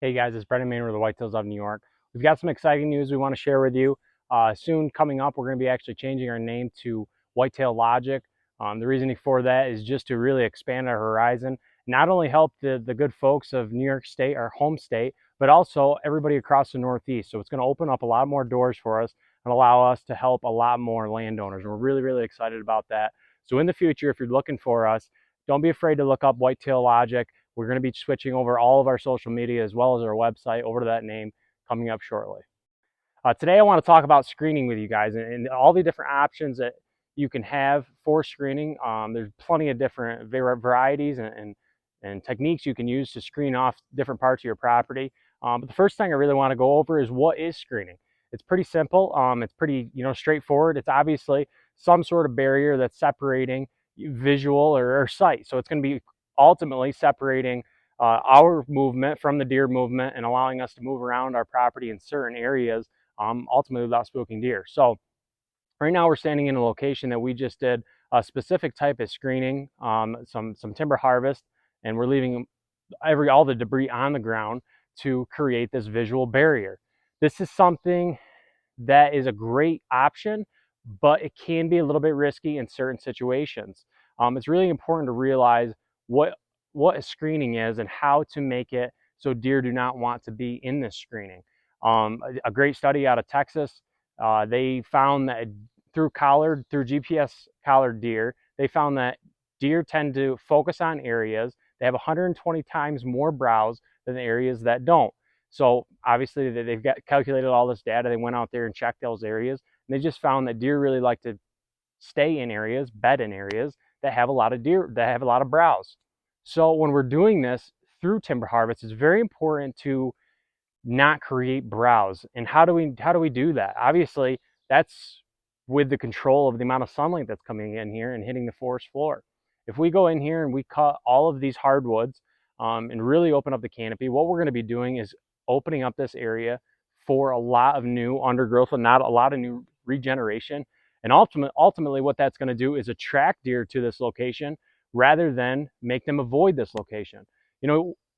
Hey guys, it's Brendan Maynard with the Whitetails of New York. We've got some exciting news we want to share with you. Soon coming up, we're going to be actually changing our name to Whitetail Logic. The reasoning for that is just to really expand our horizon, not only help the good folks of New York State, our home state, but also everybody across the Northeast. So it's going to open up a lot more doors for us and allow us to help a lot more landowners. And we're really, really excited about that. So in the future, if you're looking for us, don't be afraid to look up Whitetail Logic. We're going to be switching over all of our social media as well as our website over to that name coming up shortly. Today I want to talk about screening with you guys and all the different options that you can have for screening. There's plenty of different varieties and techniques you can use to screen off different parts of your property. But the first thing I really want to go over is what is screening. It's pretty simple. It's pretty straightforward. It's obviously some sort of barrier that's separating visual or sight. So it's going to be ultimately separating our movement from the deer movement and allowing us to move around our property in certain areas, ultimately without spooking deer. So right now we're standing in a location that we just did a specific type of screening, some timber harvest, and we're leaving all the debris on the ground to create this visual barrier. This is something that is a great option, but it can be a little bit risky in certain situations. It's really important to realize what a screening is and how to make it so deer do not want to be in this screening. A great study out of Texas, they found that through GPS collared deer, they found that deer tend to focus on areas. They have 120 times more browse than the areas that don't. So obviously they've calculated all this data. They went out there and checked those areas, and they just found that deer really like to stay in areas, bed in areas that have a lot of deer, that have a lot of browse. So when we're doing this through timber harvest, it's very important to not create browse. And how do we do that? Obviously, that's with the control of the amount of sunlight that's coming in here and hitting the forest floor. If we go in here and we cut all of these hardwoods and really open up the canopy, what we're going to be doing is opening up this area for a lot of new undergrowth and not a lot of new regeneration. And ultimately what that's going to do is attract deer to this location rather than make them avoid this location.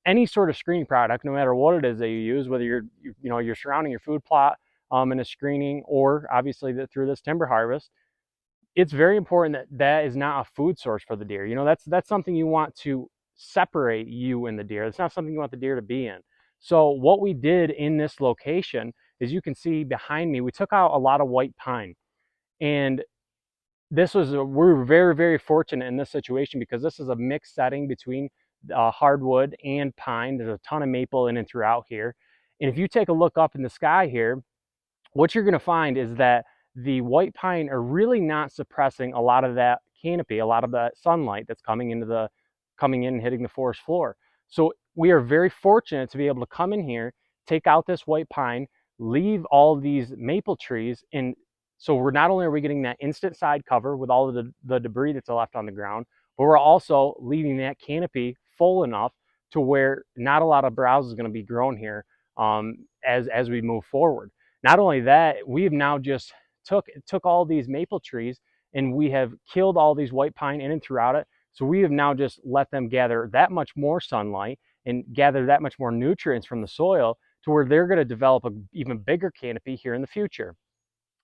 Any sort of screening product, no matter what it is that you use, whether you're surrounding your food plot in a screening, or obviously through this timber harvest, it's very important that that is not a food source for the deer. That's something you want to separate you and the deer. It's not something you want the deer to be in. So what we did in this location is, you can see behind me, we took out a lot of white pine. And we're very, very fortunate in this situation because this is a mixed setting between hardwood and pine. There's a ton of maple in and throughout here. And if you take a look up in the sky here, what you're going to find is that the white pine are really not suppressing a lot of that canopy, a lot of that sunlight that's coming in and hitting the forest floor. So we are very fortunate to be able to come in here, take out this white pine, leave all these maple trees, and so we're not only are we getting that instant side cover with all of the debris that's left on the ground, but we're also leaving that canopy full enough to where not a lot of browse is going to be grown here as we move forward. Not only that, we have now just took all these maple trees and we have killed all these white pine in and throughout it. So we have now just let them gather that much more sunlight and gather that much more nutrients from the soil to where they're going to develop an even bigger canopy here in the future.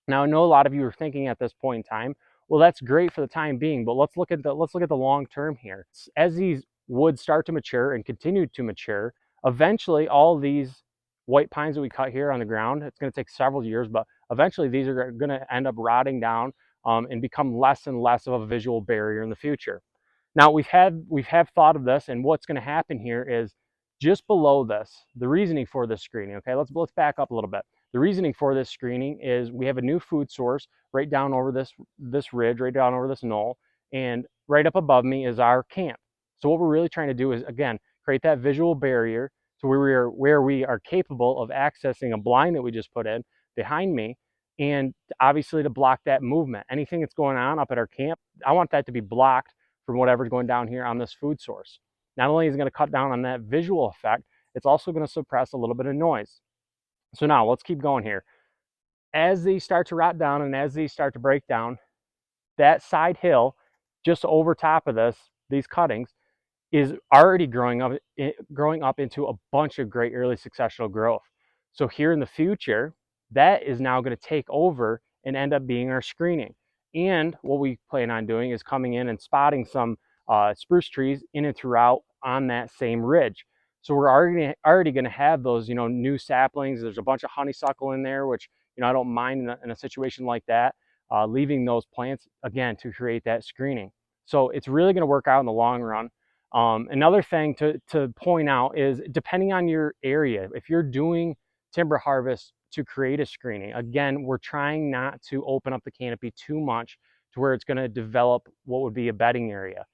Now, I know a lot of you are thinking at this point in time, well, that's great for the time being, but let's look at the long term here. As these woods start to mature and continue to mature, eventually all these white pines that we cut here on the ground, it's going to take several years, but eventually these are going to end up rotting down and become less and less of a visual barrier in the future. Now we've thought of this, and what's going to happen here is, just below this, the reasoning for this screening. Okay, let's back up a little bit. The reasoning for this screening is we have a new food source right down over this ridge, right down over this knoll, and right up above me is our camp. So what we're really trying to do is, again, create that visual barrier to where we are capable of accessing a blind that we just put in behind me, and obviously to block that movement. Anything that's going on up at our camp, I want that to be blocked from whatever's going down here on this food source. Not only is it going to cut down on that visual effect, it's also going to suppress a little bit of noise. So now let's keep going here. As these start to rot down and as these start to break down, that side hill just over top of these cuttings, is already growing up into a bunch of great early successional growth. So here in the future, that is now going to take over and end up being our screening. And what we plan on doing is coming in and spotting some spruce trees in and throughout on that same ridge. So we're already going to have those, new saplings. There's a bunch of honeysuckle in there, which, I don't mind in a situation like that, leaving those plants again to create that screening. So it's really going to work out in the long run. Another thing to point out is, depending on your area, if you're doing timber harvest to create a screening, again, we're trying not to open up the canopy too much to where it's going to develop what would be a bedding area.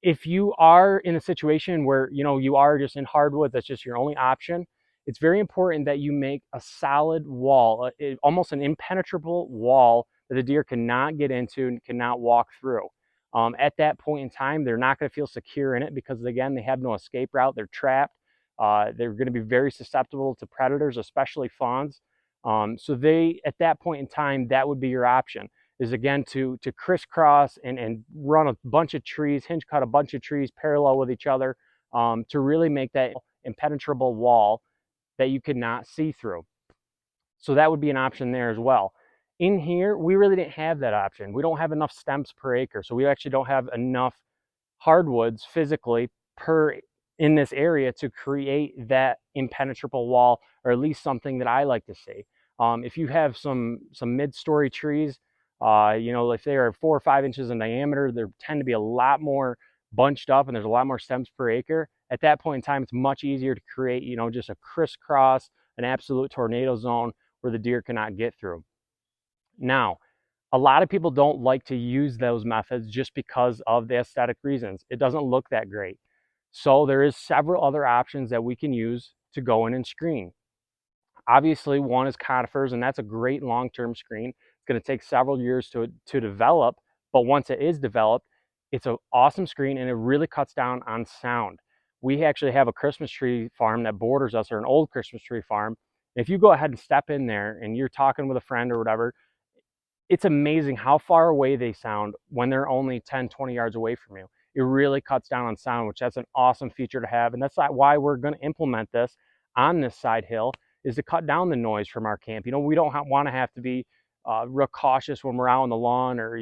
If you are in a situation where you are just in hardwood, that's just your only option, it's very important that you make a solid wall, almost an impenetrable wall that the deer cannot get into and cannot walk through. At that point in time, they're not going to feel secure in it because, again, they have no escape route. They're trapped. They're going to be very susceptible to predators, especially fawns. So at that point in time, that would be your option, is again to crisscross and run a bunch of trees, hinge cut a bunch of trees parallel with each other, to really make that impenetrable wall that you could not see through. So that would be an option there as well. In here, we really didn't have that option. We don't have enough stems per acre, so we actually don't have enough hardwoods physically in this area to create that impenetrable wall, or at least something that I like to see. If you have some mid-story trees, if they are 4 or 5 inches in diameter, they tend to be a lot more bunched up and there's a lot more stems per acre. At that point in time, it's much easier to create, just a crisscross, an absolute tornado zone where the deer cannot get through. Now, a lot of people don't like to use those methods just because of the aesthetic reasons. It doesn't look that great. So there is several other options that we can use to go in and screen. Obviously, one is conifers, and that's a great long-term screen. It's going to take several years to develop, but once it is developed, it's an awesome screen, and it really cuts down on sound. We actually have a Christmas tree farm that borders us, or an old Christmas tree farm. If you go ahead and step in there and you're talking with a friend or whatever, it's amazing how far away they sound when they're only 10, 20 yards away from you. It really cuts down on sound, which that's an awesome feature to have. And that's why we're going to implement this on this side hill, is to cut down the noise from our camp. We don't want to have to be real cautious when we're out on the lawn, or,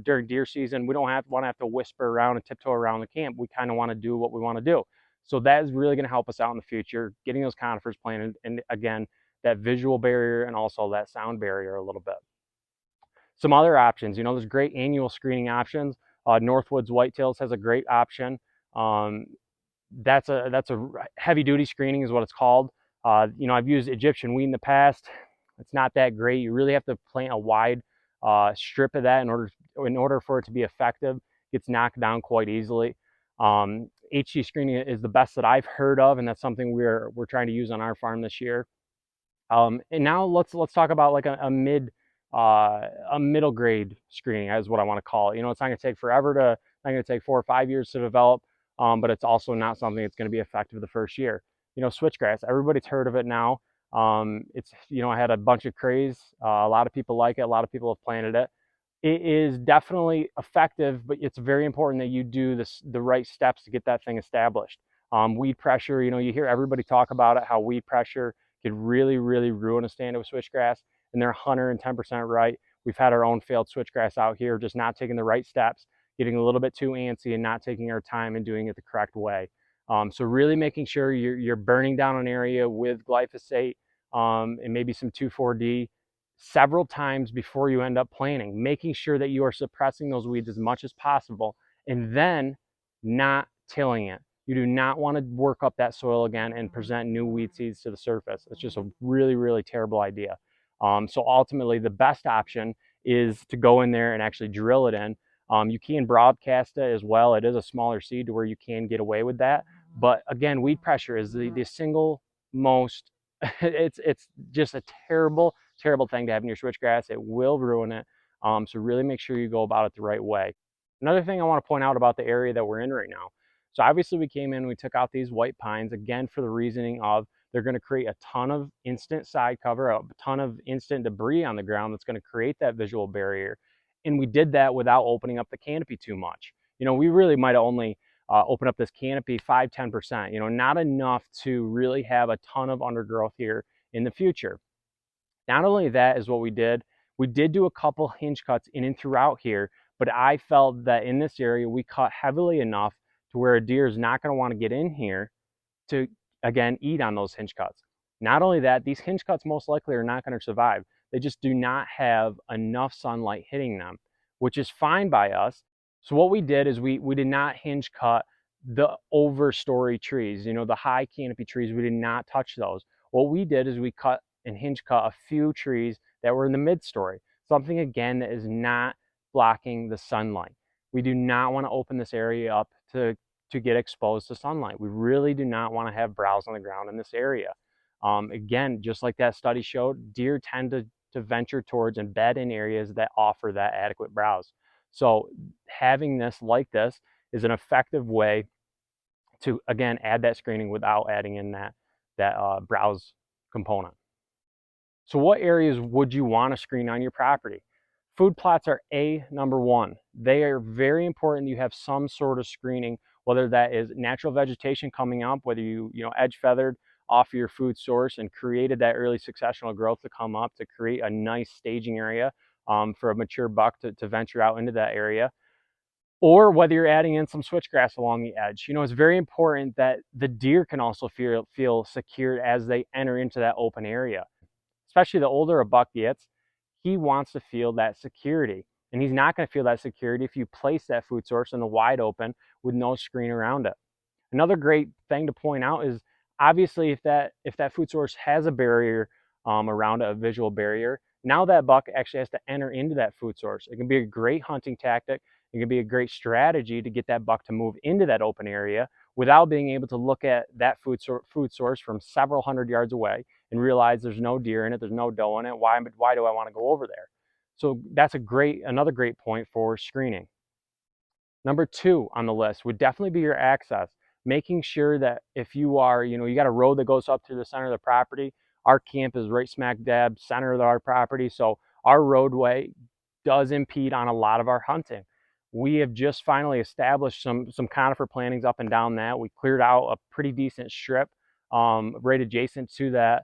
during deer season. We don't want to have to whisper around and tiptoe around the camp. We kind of want to do what we want to do. So that is really going to help us out in the future, getting those conifers planted, and again, that visual barrier and also that sound barrier a little bit. Some other options, there's great annual screening options. Northwoods Whitetails has a great option. That's a heavy duty screening is what it's called. I've used Egyptian wheat in the past. It's not that great. You really have to plant a wide strip of that in order for it to be effective. It gets knocked down quite easily. HD screening is the best that I've heard of, and that's something we're trying to use on our farm this year. And now let's talk about like a middle grade screening, is what I want to call it. It's not going to take forever not going to take 4 or 5 years to develop, but it's also not something that's going to be effective the first year. Switchgrass, everybody's heard of it now. It's, I had a bunch of craze. A lot of people like it. A lot of people have planted it. It is definitely effective, but it's very important that you do the right steps to get that thing established. Weed pressure, you hear everybody talk about it, how weed pressure could really, really ruin a stand of switchgrass, and they're 110% right. We've had our own failed switchgrass out here, just not taking the right steps, getting a little bit too antsy and not taking our time and doing it the correct way. So really making sure you're burning down an area with glyphosate, and maybe some 2,4-D several times before you end up planting, making sure that you are suppressing those weeds as much as possible, and then not tilling it. You do not want to work up that soil again and present new weed seeds to the surface. It's just a really, really terrible idea. So ultimately, the best option is to go in there and actually drill it in. You can broadcast it as well. It is a smaller seed to where you can get away with that. But again, weed pressure is the single most, it's just a terrible thing to have in your switchgrass. It will ruin it. So really make sure you go about it the right way. Another thing I want to point out about the area that we're in right now. So obviously we came in, we took out these white pines, again, for the reasoning of they're going to create a ton of instant side cover, a ton of instant debris on the ground that's going to create that visual barrier. And we did that without opening up the canopy too much. We really might have only open up this canopy 5–10%, you know, not enough to really have a ton of undergrowth here in the future. Not only that is what we did do a couple hinge cuts in and throughout here, but I felt that in this area we cut heavily enough to where a deer is not going to want to get in here to, again, eat on those hinge cuts. Not only that, these hinge cuts most likely are not going to survive. They just do not have enough sunlight hitting them, which is fine by us. So what we did is we did not hinge cut the overstory trees, you know, the high canopy trees. We did not touch those. What we did is we cut and hinge cut a few trees that were in the mid-story, something again that is not blocking the sunlight. We do not want to open this area up to get exposed to sunlight. We really do not want to have browse on the ground in this area. Again, just like that study showed, deer tend to venture towards and bed in areas that offer that adequate browse. So having this like this is an effective way to, again, add that screening without adding in that browse component. So what areas would you want to screen on your property? Food plots are number one. They are very important you have some sort of screening, whether that is natural vegetation coming up, whether you edge feathered off your food source and created that early successional growth to come up to create a nice staging area for a mature buck to venture out into that area, or whether you're adding in some switchgrass along the edge. You know, it's very important that the deer can also feel secure as they enter into that open area. Especially the older a buck gets, he wants to feel that security. And he's not going to feel that security if you place that food source in the wide open with no screen around it. Another great thing to point out is, obviously, if that food source has a barrier around it, a visual barrier, now that buck actually has to enter into that food source. It can be a great hunting tactic. It can be a great strategy to get that buck to move into that open area without being able to look at that food source from several hundred yards away and realize there's no deer in it, there's no doe in it. Why do I want to go over there? So that's another great point for screening. Number two on the list would definitely be your access. Making sure that if you are, you got a road that goes up through the center of the property. Our camp is right smack dab center of our property, so our roadway does impede on a lot of our hunting. We have just finally established some conifer plantings up and down that. We cleared out a pretty decent strip right adjacent to that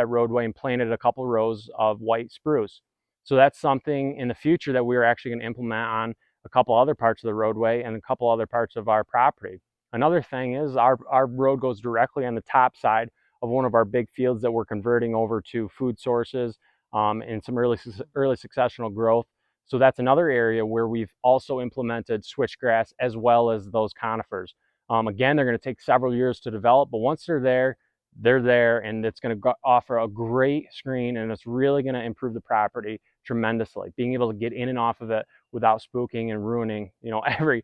roadway and planted a couple rows of white spruce. So that's something in the future that we're actually going to implement on a couple other parts of the roadway and a couple other parts of our property. Another thing is our road goes directly on the top side of one of our big fields that we're converting over to food sources and some early successional growth. So that's another area where we've also implemented switchgrass as well as those conifers. Again, they're going to take several years to develop, but once they're there, and it's going to offer a great screen, and it's really going to improve the property tremendously. Being able to get in and off of it without spooking and ruining, every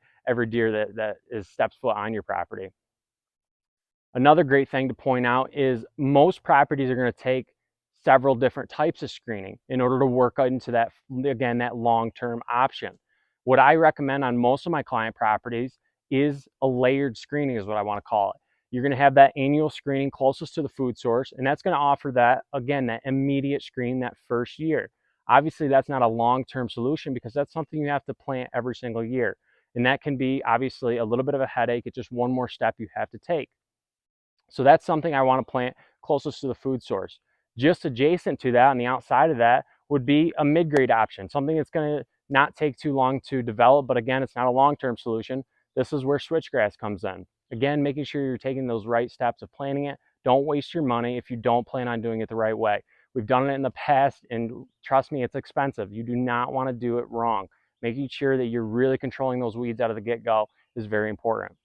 deer that steps foot on your property. Another great thing to point out is most properties are going to take several different types of screening in order to work into that, again, that long-term option. What I recommend on most of my client properties is a layered screening, is what I want to call it. You're going to have that annual screening closest to the food source, and that's going to offer that, again, that immediate screen that first year. Obviously, that's not a long-term solution because that's something you have to plant every single year. And that can be, obviously, a little bit of a headache. It's just one more step you have to take. So that's something I want to plant closest to the food source. Just adjacent to that, on the outside of that, would be a mid-grade option, something that's going to not take too long to develop, but again, it's not a long-term solution. This is where switchgrass comes in. Again, making sure you're taking those right steps of planting it. Don't waste your money if you don't plan on doing it the right way. We've done it in the past, and trust me, it's expensive. You do not want to do it wrong. Making sure that you're really controlling those weeds out of the get-go is very important.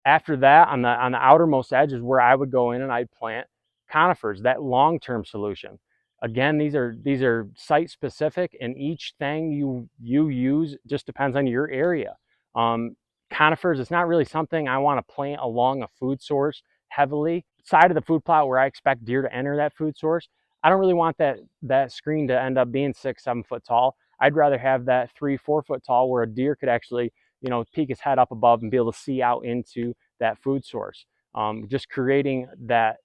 After that, on the outermost edge is where I would go in and I'd plant conifers, that long-term solution. Again, these are site specific, and each thing you use just depends on your area. Conifers, it's not really something I want to plant along a food source heavily. Side of the food plot where I expect deer to enter that food source, I don't really want that screen to end up being 6–7 foot tall. I'd rather have that 3–4 foot tall where a deer could actually, peek his head up above and be able to see out into that food source. Just creating that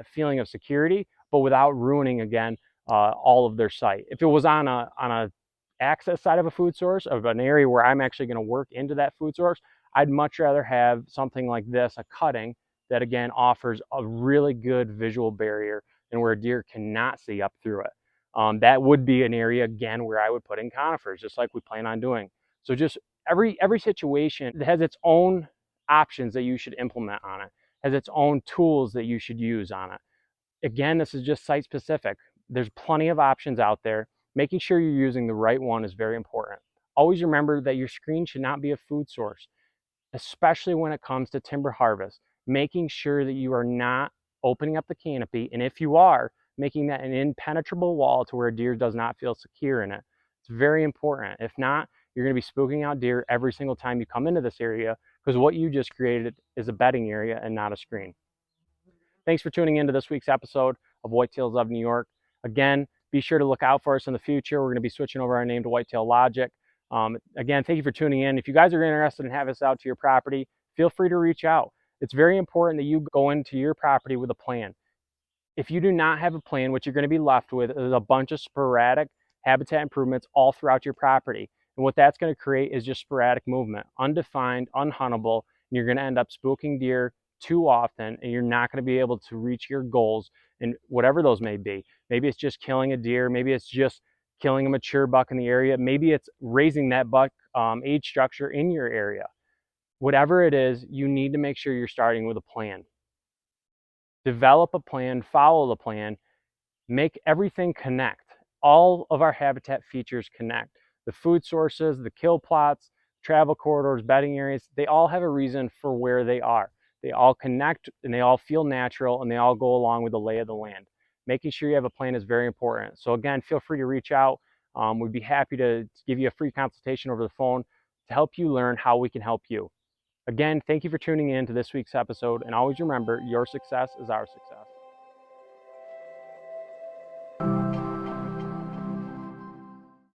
feeling of security, but without ruining, again, all of their site. If it was on a access side of a food source, of an area where I'm actually going to work into that food source, I'd much rather have something like this, a cutting, that again offers a really good visual barrier and where a deer cannot see up through it. That would be an area again where I would put in conifers, just like we plan on doing. So just every situation has its own options that you should implement on it, has its own tools that you should use on it. Again, this is just site specific. There's plenty of options out there. Making sure you're using the right one is very important. Always remember that your screen should not be a food source, especially when it comes to timber harvest. Making sure that you are not opening up the canopy, and if you are, making that an impenetrable wall to where a deer does not feel secure in it. It's very important. If not, you're going to be spooking out deer every single time you come into this area, because what you just created is a bedding area and not a screen. Thanks for tuning into this week's episode of Whitetails of New York. Again, be sure to look out for us in the future. We're going to be switching over our name to Whitetail Logic. Again, thank you for tuning in. If you guys are interested in having us out to your property, feel free to reach out. It's very important that you go into your property with a plan. If you do not have a plan, what you're going to be left with is a bunch of sporadic habitat improvements all throughout your property. And what that's going to create is just sporadic movement, undefined, unhuntable, and you're going to end up spooking deer too often, and you're not going to be able to reach your goals, and whatever those may be. Maybe it's just killing a deer, maybe it's just killing a mature buck in the area, maybe it's raising that buck age structure in your area. Whatever it is, you need to make sure you're starting with a plan. Develop a plan, follow the plan, make everything connect. All of our habitat features connect. The food sources, the kill plots, travel corridors, bedding areas, they all have a reason for where they are. They all connect and they all feel natural and they all go along with the lay of the land. Making sure you have a plan is very important. So again, feel free to reach out. We'd be happy to give you a free consultation over the phone to help you learn how we can help you. Again, thank you for tuning in to this week's episode, and always remember, your success is our success.